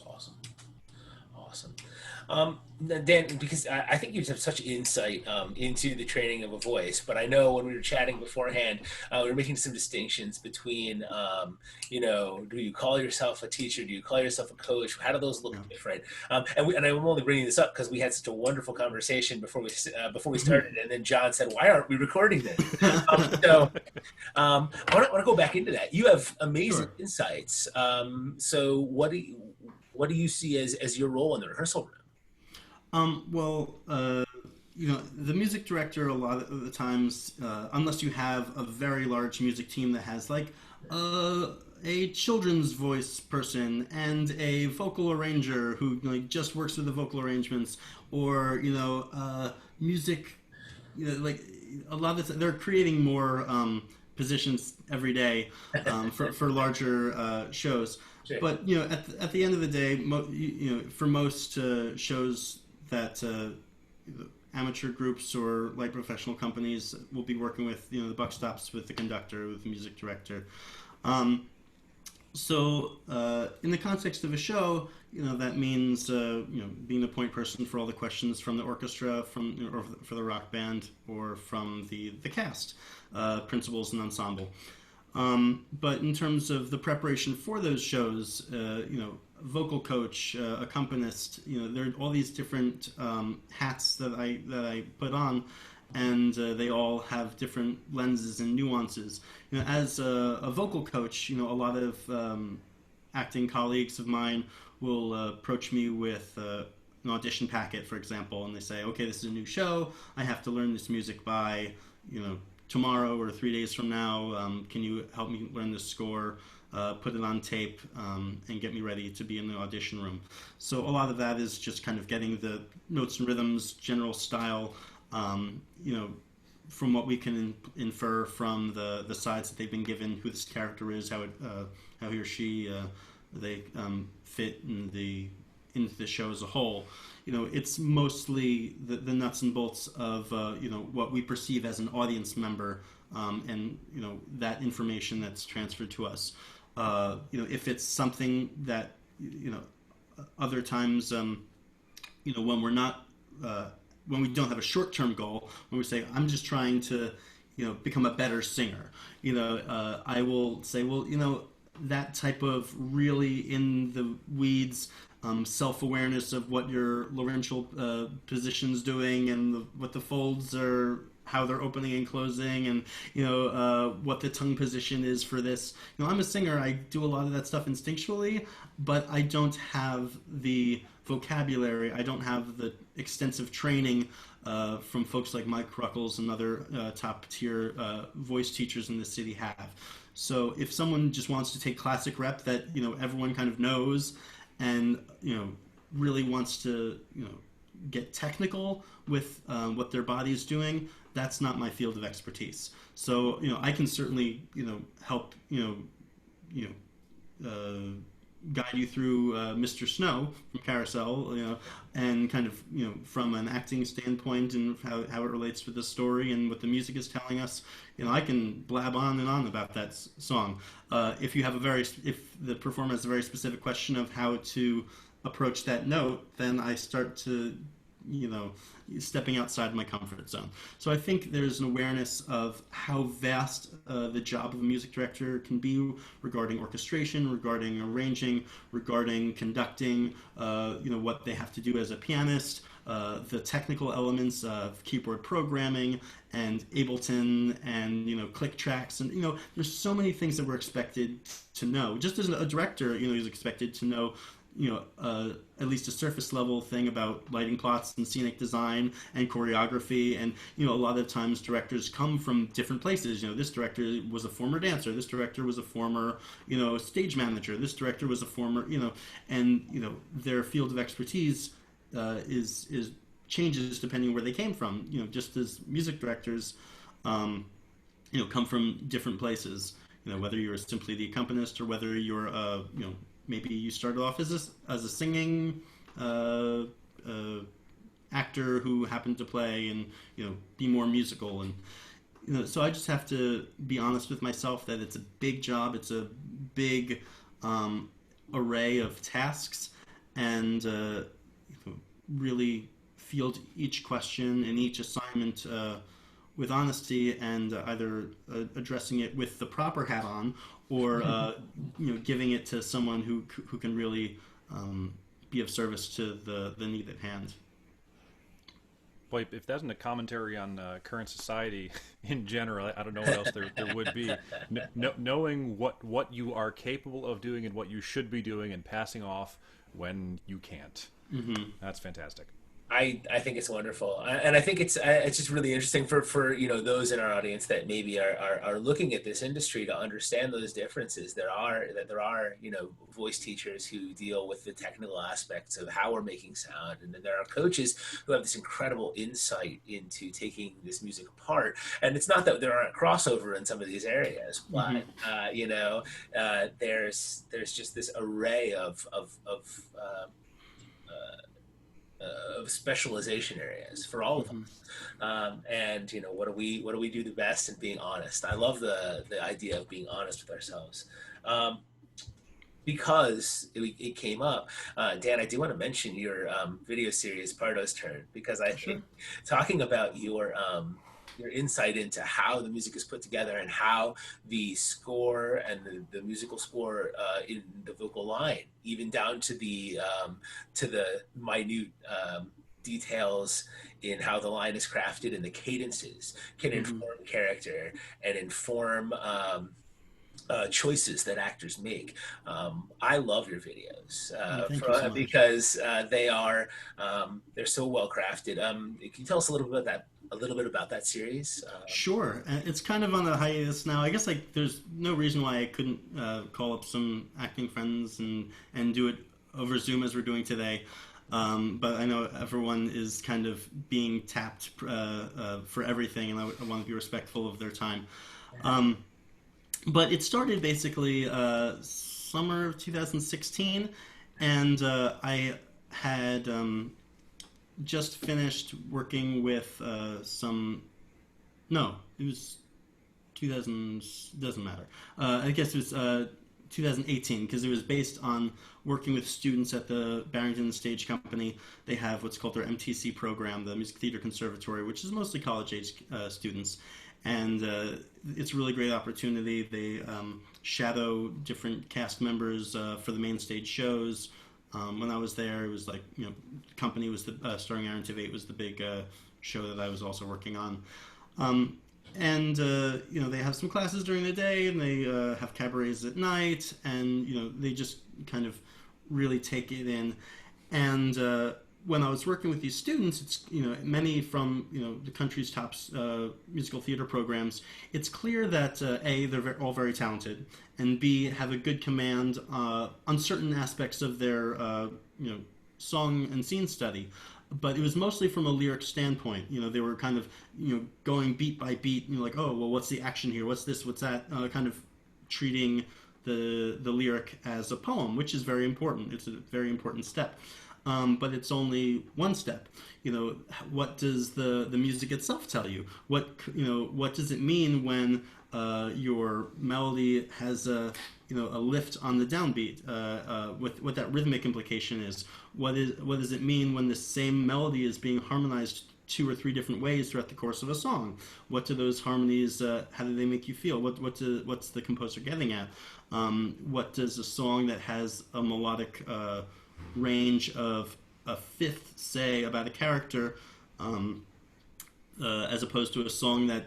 Awesome. Awesome. Dan, because I think you have such insight into the training of a voice, but I know when we were chatting beforehand, we were making some distinctions between, do you call yourself a teacher? Do you call yourself a coach? How do those look different? And I'm only bringing this up because we had such a wonderful conversation before we started, and then John said, "Why aren't we recording this?" I want to go back into that. You have amazing insights. So what do you see as your role in the rehearsal room? The music director, a lot of the times, unless you have a very large music team that has a children's voice person and a vocal arranger who just works with the vocal arrangements, or music, a lot of they're creating more positions every day for larger shows. Sure. But at the end of the day, for most shows that amateur groups or light professional companies will be working with, the buck stops with the conductor, with the music director. So in the context of a show, that means being the point person for all the questions from the orchestra, or for the rock band, or from the cast, principals and ensemble. But in terms of the preparation for those shows, vocal coach, accompanist, there are all these different hats that I put on, and they all have different lenses and nuances. As a vocal coach, a lot of acting colleagues of mine will approach me with an audition packet, for example, and they say, "Okay, this is a new show. I have to learn this music by, tomorrow or 3 days from now. Can you help me learn this score, put it on tape, and get me ready to be in the audition room?" So a lot of that is just kind of getting the notes and rhythms, general style, from what we can infer from the sides that they've been given, who this character is, how he or she they fit into the show as a whole. It's mostly the nuts and bolts of what we perceive as an audience member, and that information that's transferred to us. If it's something that other times, when we're not when we don't have a short-term goal, when we say, "I'm just trying to become a better singer," I will say, well, that type of really in the weeds self-awareness of what your laryngeal position's doing, and what the folds are, how they're opening and closing, and what the tongue position is for this. I'm a singer. I do a lot of that stuff instinctually, but I don't have the vocabulary. I don't have the extensive training from folks like Mike Ruckles and other top-tier voice teachers in the city have. So if someone just wants to take classic rep that everyone kind of knows, and really wants to get technical with what their body is doing, that's not my field of expertise. So I can certainly help guide you through Mr. Snow from Carousel, and kind of from an acting standpoint, and how it relates with the story and what the music is telling us. I can blab on and on about that song. If the performer has a very specific question of how to approach that note, then I start to stepping outside my comfort zone. So I think there's an awareness of how vast the job of a music director can be, regarding orchestration, regarding arranging, regarding conducting, what they have to do as a pianist, the technical elements of keyboard programming and Ableton and click tracks, and there's so many things that we're expected to know. Just as a director, he's expected to know at least a surface level thing about lighting plots and scenic design and choreography. And a lot of times directors come from different places. This director was a former dancer, this director was a former stage manager, this director was a former and their field of expertise is changes depending where they came from. Just as music directors come from different places. Whether you're simply the accompanist or whether you're maybe you started off as a singing actor who happened to play and be more musical. And so I just have to be honest with myself that it's a big job, it's a big array of tasks, and really field each question and each assignment with honesty, and either addressing it with the proper hat on, or giving it to someone who can really be of service to the need at hand. Boy, if that isn't a commentary on current society in general, I don't know what else there would be. Knowing what you are capable of doing and what you should be doing, and passing off when you can't. Mm-hmm. That's fantastic. I think it's wonderful, and I think it's just really interesting for those in our audience that maybe are looking at this industry to understand those differences. There are voice teachers who deal with the technical aspects of how we're making sound, and then there are coaches who have this incredible insight into taking this music apart. And it's not that there aren't crossover in some of these areas, but there's just this array of specialization areas for all of us. And what do we do the best in being honest. I love the idea of being honest with ourselves. Because it came up, Dan, I do want to mention your video series Pardo's Turn, because I think talking about your insight into how the music is put together and how the score and the musical score in the vocal line, even down to the minute details in how the line is crafted and the cadences, can inform character and inform choices that actors make. I love your videos because they're so well crafted. Can you tell us a little bit about that series? Sure. It's kind of on a hiatus now. I guess there's no reason why I couldn't call up some acting friends and do it over Zoom as we're doing today. But I know everyone is kind of being tapped for everything, and I want to be respectful of their time. But it started basically summer of 2016, and I had just finished working with No, it was 2000. Doesn't matter. I guess it was 2018, because it was based on working with students at the Barrington Stage Company. They have what's called their MTC program, the Music Theater Conservatory, which is mostly college-age students. And it's a really great opportunity. They shadow different cast members for the main stage shows. When I was there, it was Company was starring Aaron Tveit was the big show that I was also working on. And they have some classes during the day, and they have cabarets at night, and they just kind of really take it in. And when I was working with these students, it's many from the country's top musical theater programs. It's clear that A, they're all very talented, and B, have a good command on certain aspects of their song and scene study. But it was mostly from a lyric standpoint. They were kind of going beat by beat, oh well, what's the action here? What's this? What's that? Kind of treating the lyric as a poem, which is very important. It's a very important step. But it's only one step. What does the music itself tell you? What does it mean when your melody has a lift on the downbeat? What that rhythmic implication is? What does it mean when the same melody is being harmonized 2 or 3 different ways throughout the course of a song? What do those harmonies? How do they make you feel? What's the composer getting at? What does a song that has a melodic range of a fifth say about a character, as opposed to a song that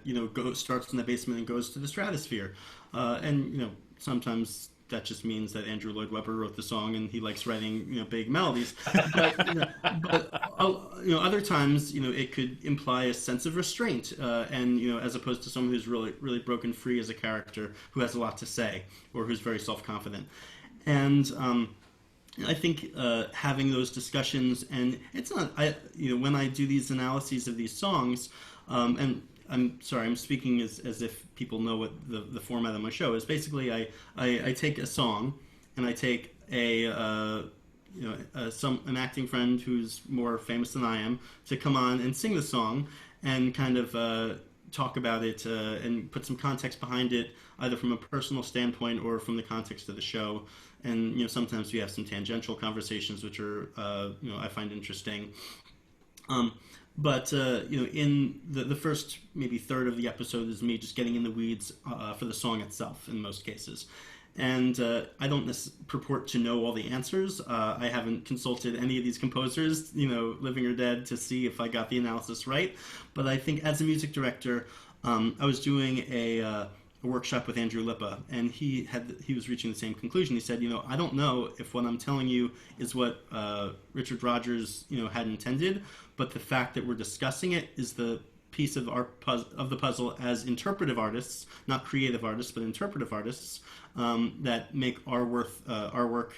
starts in the basement and goes to the stratosphere, and sometimes that just means that Andrew Lloyd Webber wrote the song and he likes writing big melodies. But, other times it could imply a sense of restraint, and as opposed to someone who's really really broken free as a character who has a lot to say or who's very self-confident. And I think having those discussions, and it's not when I do these analyses of these songs, and I'm sorry, I'm speaking as if people know what the format of my show is. Basically, I take a song, and I take an acting friend who's more famous than I am to come on and sing the song, and kind of talk about it and put some context behind it, either from a personal standpoint or from the context of the show. And sometimes we have some tangential conversations, which are I find interesting. But in the first maybe third of the episode is me just getting in the weeds for the song itself in most cases. And I don't purport to know all the answers. I haven't consulted any of these composers, living or dead, to see if I got the analysis right. But I think as a music director, I was doing a workshop with Andrew Lippa, and he was reaching the same conclusion. He said, I don't know if what I'm telling you is what Richard Rodgers, had intended, but the fact that we're discussing it is the piece of the puzzle as interpretive artists, not creative artists, but interpretive artists, that make our work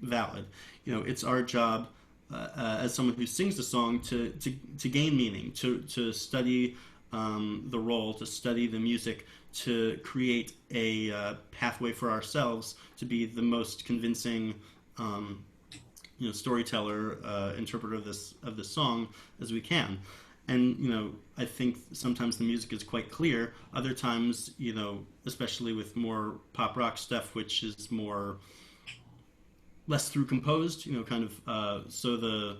valid. It's our job as someone who sings the song to gain meaning, to study the role, to study the music, to create a pathway for ourselves to be the most convincing storyteller, interpreter of this song as we can. And I think sometimes the music is quite clear. Other times, especially with more pop rock stuff, which is less through composed, so the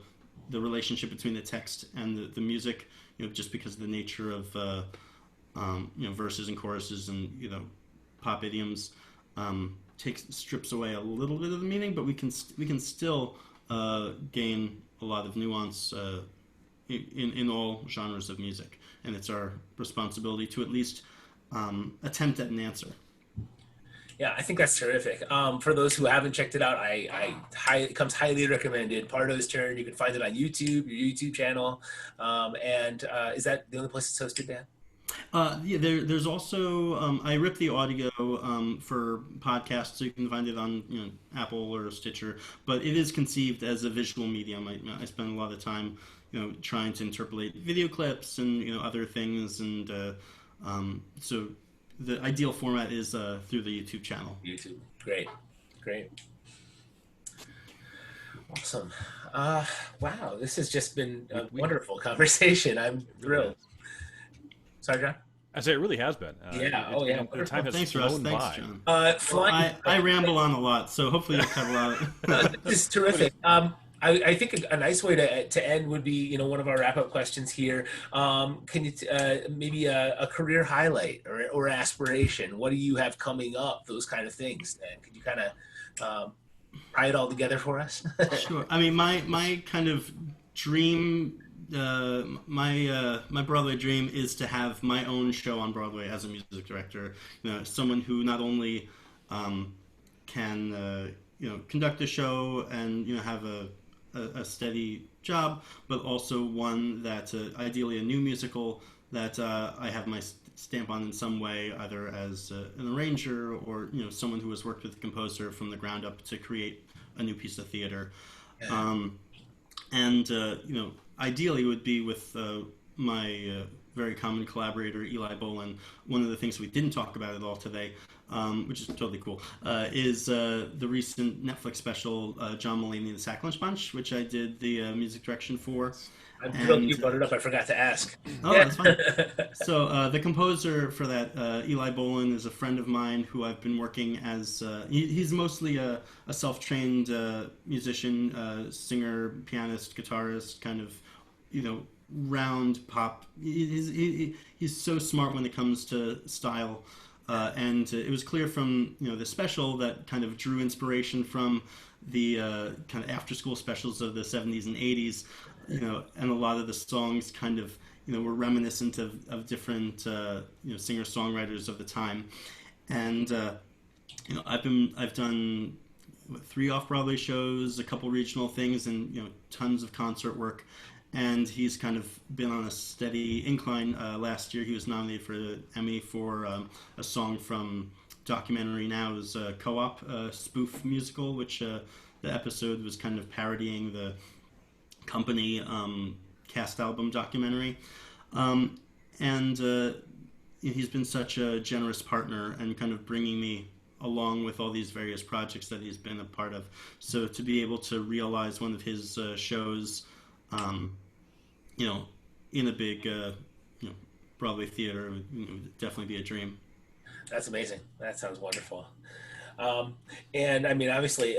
relationship between the text and the music, just because of the nature of verses and choruses and pop idioms, strips away a little bit of the meaning, but we can still gain a lot of nuance in all genres of music, and it's our responsibility to at least attempt at an answer. Yeah, I think that's terrific. For those who haven't checked it out, it comes highly recommended. Pardo's Turn. You can find it on YouTube, your YouTube channel. And is that the only place it's hosted, Dan? There's also I rip the audio for podcasts, so you can find it on Apple or Stitcher. But it is conceived as a visual medium. I spend a lot of time trying to interpolate video clips and other things, and so the ideal format is through the YouTube channel. YouTube, great. Awesome. Wow, this has just been a wonderful conversation. I'm thrilled. Sorry, John? I say it really has been. The time has flown by. John. Flying. I ramble on a lot, so hopefully you'll cut a lot. This is terrific. I think a nice way to end would be, one of our wrap-up questions here. Can you maybe a career highlight or aspiration? What do you have coming up? Those kind of things. And could you kind of tie it all together for us? Sure. I mean, my kind of dream. My Broadway dream is to have my own show on Broadway as a music director. Someone who not only can conduct a show and have a steady job, but also one that ideally a new musical that I have my stamp on in some way, either as an arranger or someone who has worked with the composer from the ground up to create a new piece of theater. Ideally would be with my very common collaborator, Eli Bolin. One of the things we didn't talk about at all today, which is totally cool, is the recent Netflix special, John Mulaney and the Sack Lunch Bunch, which I did the music direction for. I'm thrilled you brought it up. I forgot to ask. Oh, that's fine. So the composer for that, Eli Bolin, is a friend of mine who I've been working as. He's mostly a self-trained musician, singer, pianist, guitarist, kind of, round pop. He's so smart when it comes to style. And it was clear from the special that kind of drew inspiration from the kind of after-school specials of the 70s and 80s. And a lot of the songs kind of, were reminiscent of different, singer-songwriters of the time. And I've done three off-Broadway shows, a couple regional things, and tons of concert work. And he's kind of been on a steady incline. Last year, he was nominated for the Emmy for a song from documentary Now's Co-op spoof musical, which the episode was kind of parodying the company cast album documentary. And he's been such a generous partner and kind of bringing me along with all these various projects that he's been a part of. So to be able to realize one of his shows, in a big, Broadway theater would definitely be a dream. That's amazing. That sounds wonderful. And I mean, obviously,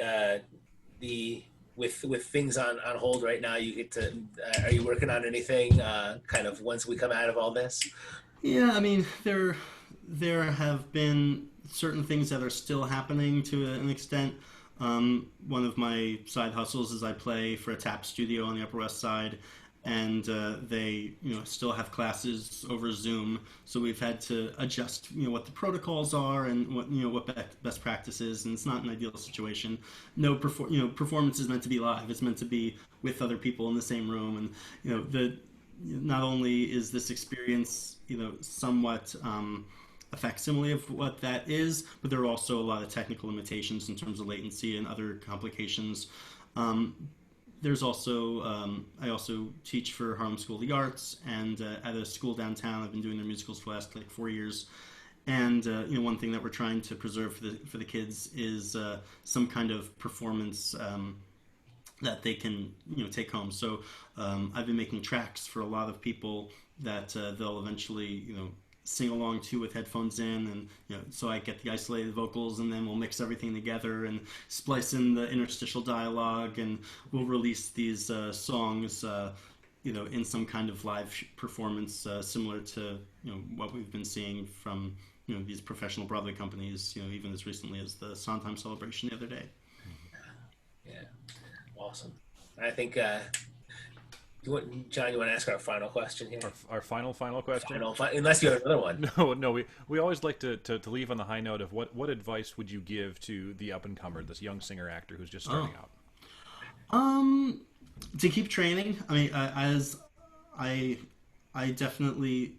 the with things on hold right now, you get to. Are you working on anything? Kind of once we come out of all this. Yeah, I mean, there have been certain things that are still happening to an extent. One of my side hustles is I play for a tap studio on the Upper West Side, and they still have classes over Zoom. So we've had to adjust what the protocols are and what best practice is, and it's not an ideal situation. No performance is meant to be live. It's meant to be with other people in the same room, and not only is this experience somewhat a facsimile of what that is, but there are also a lot of technical limitations in terms of latency and other complications. There's also, I also teach for Harlem School of the Arts, and at a school downtown, I've been doing their musicals for the last 4 years. And one thing that we're trying to preserve for the kids is some kind of performance that they can take home. So I've been making tracks for a lot of people that they'll eventually sing along to with headphones in, and so I get the isolated vocals, and then we'll mix everything together and splice in the interstitial dialogue, and we'll release these songs in some kind of live performance similar to what we've been seeing from these professional Broadway companies, even as recently as the Sondheim celebration the other day. Yeah, awesome. I think John, you want to ask our final question here? Our final question? Unless you have another one. No. We always like to leave on the high note of what advice would you give to the up-and-comer, this young singer-actor who's just starting out? To keep training. I mean, as I definitely,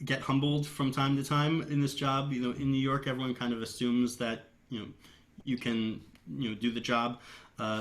get humbled from time to time in this job. In New York, everyone kind of assumes that, you can, do the job.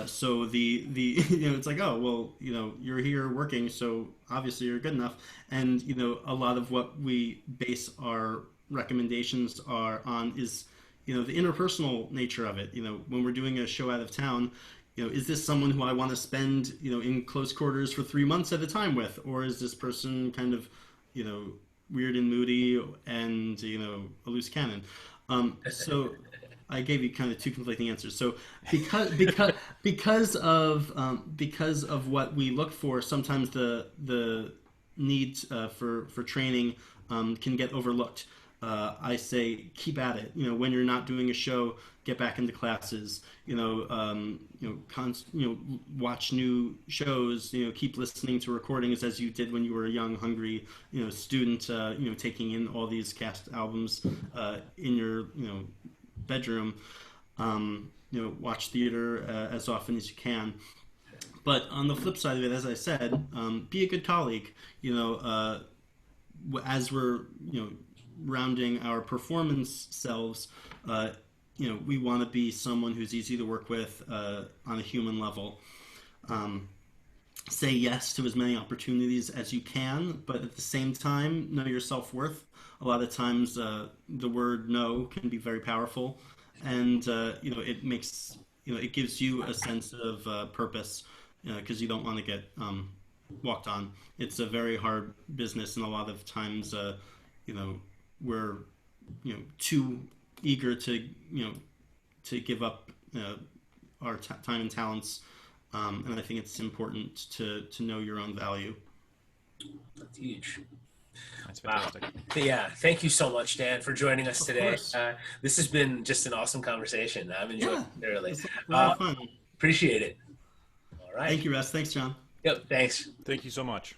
So the it's like, oh, well, you're here working, so obviously you're good enough. And, a lot of what we base our recommendations on is, the interpersonal nature of it. When we're doing a show out of town, is this someone who I want to spend, in close quarters for 3 months at a time with? Or is this person kind of, weird and moody and, a loose cannon? So I gave you kind of two conflicting answers. So because of what we look for, sometimes the need for training can get overlooked. I say keep at it. When you're not doing a show, get back into classes. Watch new shows. Keep listening to recordings as you did when you were a young, hungry, student. Taking in all these cast albums in your bedroom. Watch theater as often as you can. But on the flip side of it, as I said, be a good colleague. As we're rounding our performance selves, we want to be someone who's easy to work with on a human level. Say yes to as many opportunities as you can, but at the same time, know your self-worth. A lot of times, the word no can be very powerful, and it makes it gives you a sense of purpose, because you don't want to get walked on. It's a very hard business, and a lot of times, we're too eager to give up our time and talents, and I think it's important to know your own value. That's huge. That's fantastic. Wow. Yeah, thank you so much, Dan, for joining us today. This has been just an awesome conversation. I've enjoyed it thoroughly. Fun. Appreciate it. All right. Thank you, Russ. Thanks, John. Yep, thanks. Thank you so much.